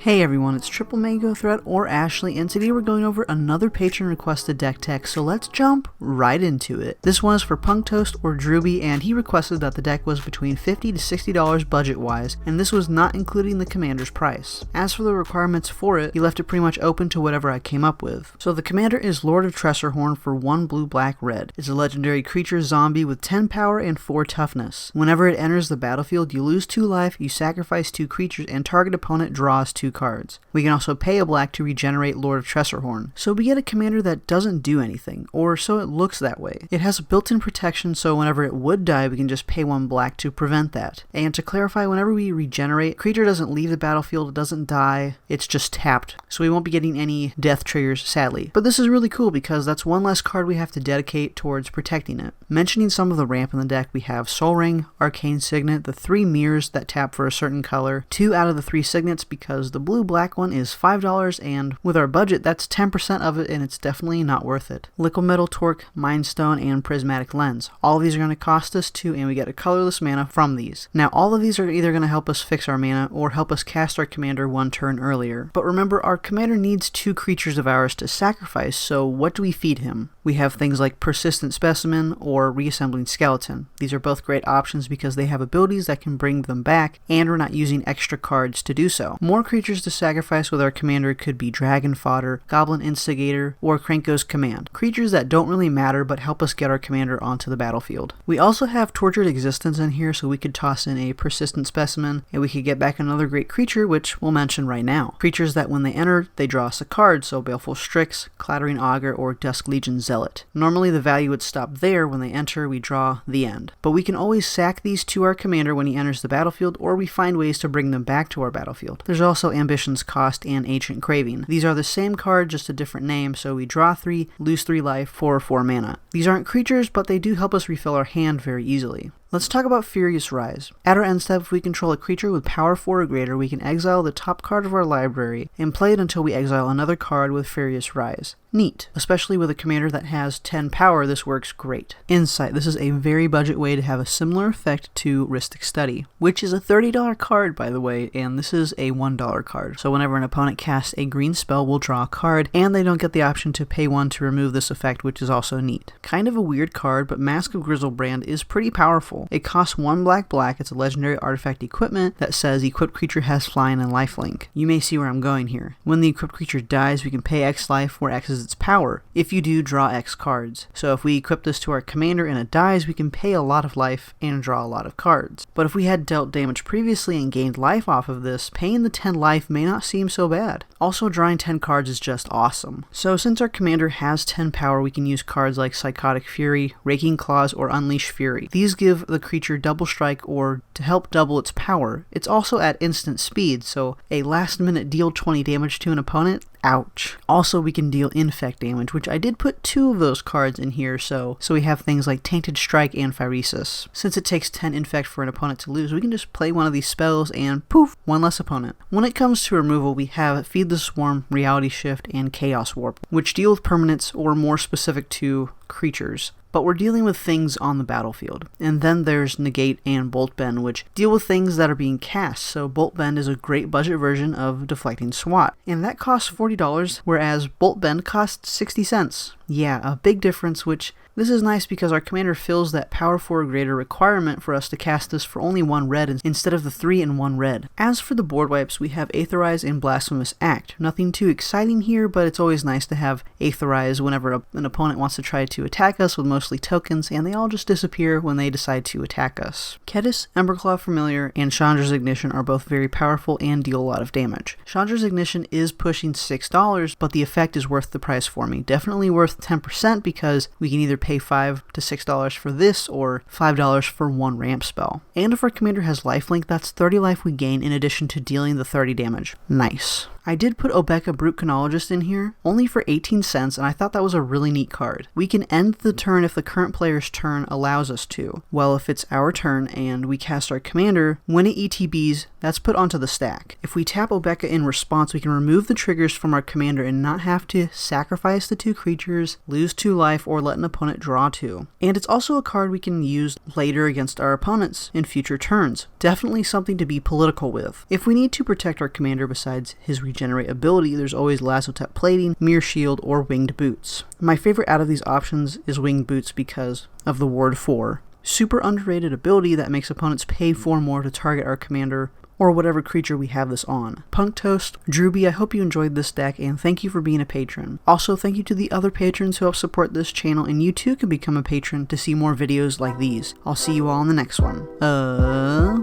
Hey everyone, it's Triple Mango Threat or Ashley, and today we're going over another patron requested deck tech, so let's jump right into it. This one is for Punk Toast or Drewbe, and he requested that the deck was between $50 to $60 budget-wise, and this was not including the commander's price. As for the requirements for it, he left it pretty much open to whatever I came up with. So the commander is Lord of Tresserhorn for 1 blue black red. It's a legendary creature zombie with 10 power and 4 toughness. Whenever it enters the battlefield, you lose 2 life, you sacrifice 2 creatures, and target opponent draws 2 cards. We can also pay a black to regenerate Lord of Tresserhorn. So we get a commander that doesn't do anything, or so it looks that way. It has a built-in protection, so whenever it would die, we can just pay 1 black to prevent that. And to clarify, whenever we regenerate, creature doesn't leave the battlefield, it doesn't die, it's just tapped. So we won't be getting any death triggers, sadly. But this is really cool because that's 1 less card we have to dedicate towards protecting it. Mentioning some of the ramp in the deck, we have Soul Ring, Arcane Signet, the 3 mirrors that tap for a certain color, 2 out of the 3 signets because the blue-black one is $5, and with our budget, that's 10% of it, and it's definitely not worth it. Liquid Metal Torque, Mind Stone, and Prismatic Lens. All of these are going to cost us 2, and we get a colorless mana from these. Now, all of these are either going to help us fix our mana, or help us cast our commander 1 turn earlier. But remember, our commander needs 2 creatures of ours to sacrifice, so what do we feed him? We have things like Persistent Specimen or Reassembling Skeleton. These are both great options because they have abilities that can bring them back, and we're not using extra cards to do so. More creatures to sacrifice with our commander could be Dragon Fodder, Goblin Instigator, or Krenko's Command. Creatures that don't really matter but help us get our commander onto the battlefield. We also have Tortured Existence in here, so we could toss in a Persistent Specimen, and we could get back another great creature, which we'll mention right now. Creatures that when they enter, they draw us a card, so Baleful Strix, Clattering Augur, or Dusk Legion Zealot. Normally the value would stop there. When they enter, we draw the end. But we can always sack these to our commander when he enters the battlefield, or we find ways to bring them back to our battlefield. There's also Ambition's Cost and Ancient Craving. These are the same card, just a different name, so we draw 3, lose 3 life for 4 mana. These aren't creatures, but they do help us refill our hand very easily. Let's talk about Furious Rise. At our end step, if we control a creature with power 4 or greater, we can exile the top card of our library and play it until we exile another card with Furious Rise. Neat. Especially with a commander that has 10 power, this works great. Insight. This is a very budget way to have a similar effect to Rhystic Study, which is a $30 card, by the way, and this is a $1 card. So whenever an opponent casts a green spell, we'll draw a card, and they don't get the option to pay 1 to remove this effect, which is also neat. Kind of a weird card, but Mask of Grizzle brand is pretty powerful. It costs 1 black. It's a legendary artifact equipment that says equipped creature has flying and lifelink. You may see where I'm going here. When the equipped creature dies, we can pay X life, where X is its power. If you do, draw X cards. So if we equip this to our commander and it dies, we can pay a lot of life and draw a lot of cards. But if we had dealt damage previously and gained life off of this, paying the 10 life may not seem so bad. Also, drawing 10 cards is just awesome. So since our commander has 10 power, we can use cards like Psychotic Fury, Raking Claws, or Unleash Fury. These give the creature double strike or to help double its power. It's also at instant speed, so a last minute deal 20 damage to an opponent, ouch. Also, we can deal infect damage, which I did put 2 of those cards in here, so we have things like Tainted Strike and Phyresis. Since it takes 10 infect for an opponent to lose, we can just play one of these spells and poof, 1 less opponent. When it comes to removal, we have Feed the Swarm, Reality Shift, and Chaos Warp, which deal with permanents or more specific to creatures. But we're dealing with things on the battlefield. And then there's Negate and Bolt Bend, which deal with things that are being cast, so Bolt Bend is a great budget version of Deflecting Swat. And that costs $40, whereas Bolt Bend costs 60 cents. Yeah, a big difference, which this is nice because our commander fills that power 4 or greater requirement for us to cast this for only 1 red instead of the 3 and 1 red. As for the board wipes, we have Aetherize and Blasphemous Act. Nothing too exciting here, but it's always nice to have Aetherize whenever an opponent wants to try to attack us with mostly tokens, and they all just disappear when they decide to attack us. Kedis, Emberclaw Familiar, and Chandra's Ignition are both very powerful and deal a lot of damage. Chandra's Ignition is pushing $6, but the effect is worth the price for me. Definitely worth 10% because we can either pay $5 to $6 for this or $5 for 1 ramp spell. And if our commander has lifelink, that's 30 life we gain in addition to dealing the 30 damage. Nice. I did put Obeka Brute Chronologist in here, only for 18 cents, and I thought that was a really neat card. We can end the turn if the current player's turn allows us to. Well, if it's our turn and we cast our commander, when it ETBs, that's put onto the stack. If we tap Obeka in response, we can remove the triggers from our commander and not have to sacrifice the 2 creatures, lose 2 life, or let an opponent draw 2. And it's also a card we can use later against our opponents in future turns. Definitely something to be political with. If we need to protect our commander besides his regenerate ability, there's always Lazotep Plating, Mirror Shield, or Winged Boots. My favorite out of these options is Winged Boots because of the Ward 4. Super underrated ability that makes opponents pay 4 more to target our commander or whatever creature we have this on. Punk Toast, Drewbe, I hope you enjoyed this deck, and thank you for being a patron. Also, thank you to the other patrons who help support this channel, and you too can become a patron to see more videos like these. I'll see you all in the next one.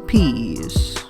Peace.